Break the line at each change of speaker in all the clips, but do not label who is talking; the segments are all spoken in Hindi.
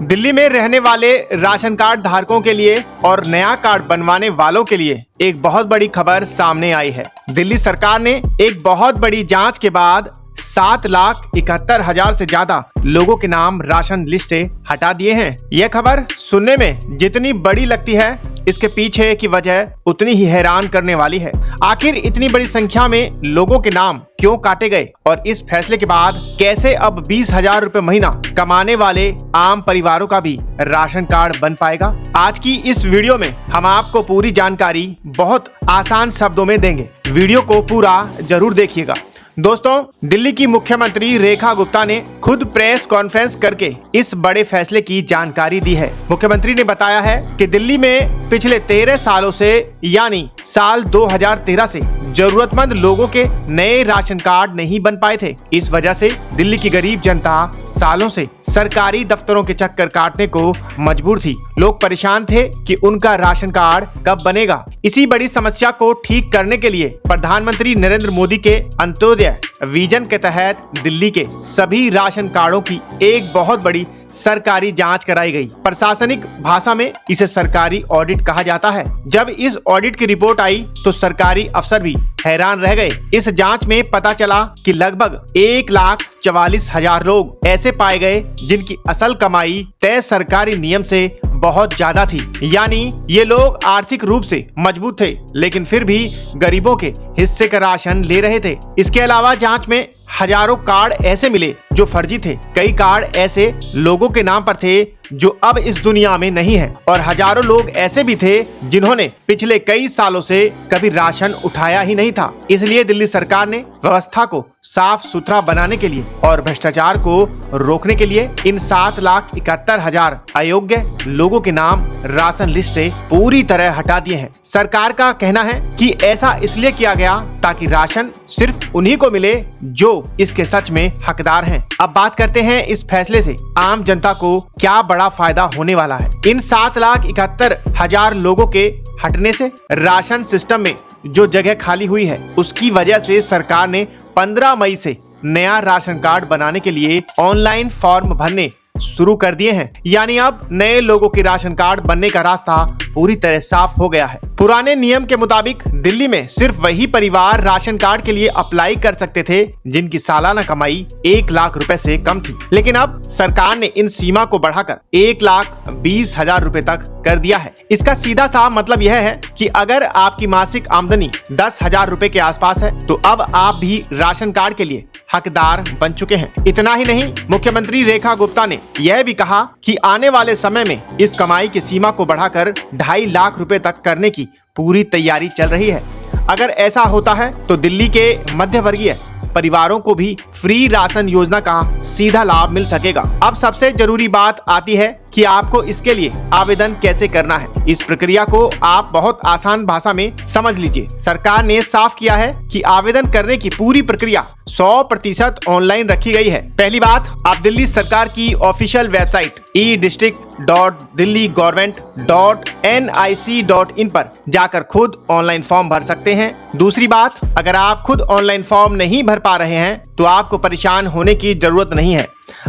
दिल्ली में रहने वाले राशन कार्ड धारकों के लिए और नया कार्ड बनवाने वालों के लिए एक बहुत बड़ी खबर सामने आई है। दिल्ली सरकार ने एक बहुत बड़ी जांच के बाद 7,71,000 से ज्यादा लोगों के नाम राशन लिस्ट से हटा दिए हैं। यह खबर सुनने में जितनी बड़ी लगती है, इसके पीछे की वजह उतनी ही हैरान करने वाली है। आखिर इतनी बड़ी संख्या में लोगों के नाम क्यों काटे गए और इस फैसले के बाद कैसे अब 20,000 रुपए महीना कमाने वाले आम परिवारों का भी राशन कार्ड बन पाएगा? आज की इस वीडियो में हम आपको पूरी जानकारी बहुत आसान शब्दों में देंगे। वीडियो को पूरा जरूर देखिएगा। दोस्तों, दिल्ली की मुख्यमंत्री रेखा गुप्ता ने खुद प्रेस कॉन्फ्रेंस करके इस बड़े फैसले की जानकारी दी है। मुख्यमंत्री ने बताया है कि दिल्ली में पिछले 13 सालों से यानी साल 2013 से जरूरतमंद लोगों के नए राशन कार्ड नहीं बन पाए थे। इस वजह से दिल्ली की गरीब जनता सालों से सरकारी दफ्तरों के चक्कर काटने को मजबूर थी। लोग परेशान थे कि उनका राशन कार्ड कब बनेगा। इसी बड़ी समस्या को ठीक करने के लिए प्रधानमंत्री नरेंद्र मोदी के अंत्योदय विजन के तहत दिल्ली के सभी राशन कार्डों की एक बहुत बड़ी सरकारी जांच कराई गई। प्रशासनिक भाषा में इसे सरकारी ऑडिट कहा जाता है। जब इस ऑडिट की रिपोर्ट आई तो सरकारी अफसर भी हैरान रह गए। इस जांच में पता चला कि लगभग 1,44,000 लोग ऐसे पाए गए जिनकी असल कमाई तय सरकारी नियम से बहुत ज्यादा थी, यानी ये लोग आर्थिक रूप से मजबूत थे लेकिन फिर भी गरीबों के हिस्से का राशन ले रहे थे। इसके अलावा जांच में हजारों कार्ड ऐसे मिले जो फर्जी थे। कई कार्ड ऐसे लोगों के नाम पर थे जो अब इस दुनिया में नहीं है और हजारों लोग ऐसे भी थे जिन्होंने पिछले कई सालों से कभी राशन उठाया ही नहीं था। इसलिए दिल्ली सरकार ने व्यवस्था को साफ सुथरा बनाने के लिए और भ्रष्टाचार को रोकने के लिए इन 7,71,000 अयोग्य लोगों के नाम राशन लिस्ट से पूरी तरह हटा दिए हैं। सरकार का कहना है कि ऐसा इसलिए किया गया ताकि राशन सिर्फ उन्हीं को मिले जो इसके सच में हकदार हैं। अब बात करते हैं इस फैसले से आम जनता को क्या बड़ा फायदा होने वाला है। इन 7,71,000 लोगों के हटने से राशन सिस्टम में जो जगह खाली हुई है उसकी वजह से सरकार ने 15 मई से नया राशन कार्ड बनाने के लिए ऑनलाइन फॉर्म भरने शुरू कर दिए हैं। यानी अब नए लोगों के राशन कार्ड बनने का रास्ता पूरी तरह साफ हो गया है। पुराने नियम के मुताबिक दिल्ली में सिर्फ वही परिवार राशन कार्ड के लिए अप्लाई कर सकते थे जिनकी सालाना कमाई 1 लाख रुपए से कम थी, लेकिन अब सरकार ने इन सीमा को बढ़ाकर 1,20,000 रुपए तक कर दिया है। इसका सीधा सा मतलब यह है कि अगर आपकी मासिक आमदनी 10,000 रुपए के आसपास है तो अब आप भी राशन कार्ड के लिए हकदार बन चुके हैं। इतना ही नहीं, मुख्यमंत्री रेखा गुप्ता ने यह भी कहा कि आने वाले समय में इस कमाई की सीमा को बढ़ाकर 2.5 लाख रुपए तक करने की पूरी तैयारी चल रही है। अगर ऐसा होता है तो दिल्ली के मध्यवर्गीय परिवारों को भी फ्री राशन योजना का सीधा लाभ मिल सकेगा। अब सबसे जरूरी बात आती है कि आपको इसके लिए आवेदन कैसे करना है। इस प्रक्रिया को आप बहुत आसान भाषा में समझ लीजिए। सरकार ने साफ किया है कि आवेदन करने की पूरी प्रक्रिया 100% ऑनलाइन रखी गई है। पहली बात, आप दिल्ली सरकार की ऑफिशियल वेबसाइट e-district.delhi-government.nic.in पर जाकर खुद ऑनलाइन फॉर्म भर सकते हैं। दूसरी बात, अगर आप खुद ऑनलाइन फॉर्म नहीं भर पा रहे हैं तो आपको परेशान होने की जरूरत नहीं है।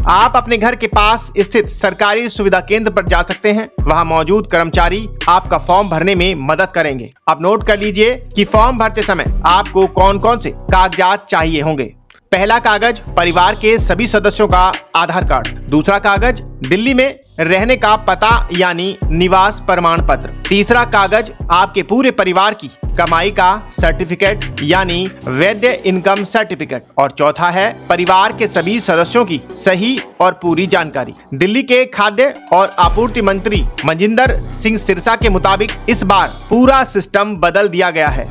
आप अपने घर के पास स्थित सरकारी सुविधा केंद्र पर जा सकते हैं। वहां मौजूद कर्मचारी आपका फॉर्म भरने में मदद करेंगे। अब नोट कर लीजिए कि फॉर्म भरते समय आपको कौन कौन से कागजात चाहिए होंगे। पहला कागज, परिवार के सभी सदस्यों का आधार कार्ड। दूसरा कागज, दिल्ली में रहने का पता यानी निवास प्रमाण पत्र। तीसरा कागज, आपके पूरे परिवार की कमाई का सर्टिफिकेट यानी वैध इनकम सर्टिफिकेट। और चौथा है परिवार के सभी सदस्यों की सही और पूरी जानकारी। दिल्ली के खाद्य और आपूर्ति मंत्री मनजिंदर सिंह सिरसा के मुताबिक इस बार पूरा सिस्टम बदल दिया गया है।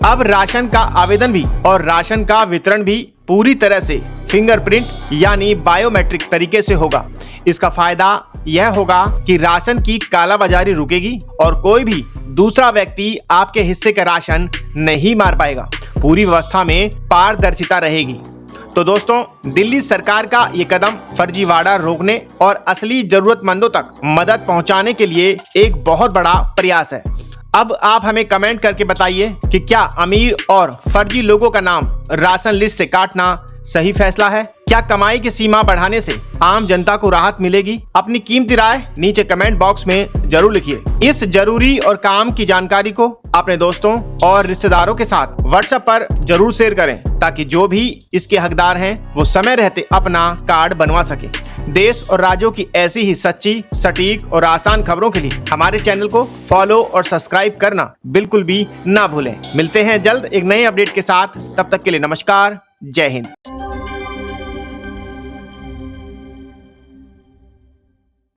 अब राशन का आवेदन भी और राशन का वितरण भी पूरी तरह से फिंगरप्रिंट यानी बायोमेट्रिक तरीके से होगा। इसका फायदा यह होगा कि राशन की कालाबाजारी रुकेगी और कोई भी दूसरा व्यक्ति आपके हिस्से का राशन नहीं मार पाएगा। पूरी व्यवस्था में पारदर्शिता रहेगी। तो दोस्तों, दिल्ली सरकार का ये कदम फर्जीवाड़ा रोकने और असली जरूरतमंदों तक मदद पहुंचाने के लिए एक बहुत बड़ा प्रयास है। अब आप हमें कमेंट करके बताइए कि क्या अमीर और फर्जी लोगों का नाम राशन लिस्ट से काटना सही फैसला है। क्या कमाई की सीमा बढ़ाने से आम जनता को राहत मिलेगी? अपनी कीमती राय नीचे कमेंट बॉक्स में जरूर लिखिए। इस जरूरी और काम की जानकारी को अपने दोस्तों और रिश्तेदारों के साथ व्हाट्सएप पर जरूर शेयर करें, ताकि जो भी इसके हकदार हैं वो समय रहते अपना कार्ड बनवा सके। देश और राज्यों की ऐसी ही सच्ची, सटीक और आसान खबरों के लिए हमारे चैनल को फॉलो और सब्सक्राइब करना बिल्कुल भी ना भूलें। मिलते हैं जल्द एक नए अपडेट के साथ, तब तक के लिए नमस्कार, जय हिंद।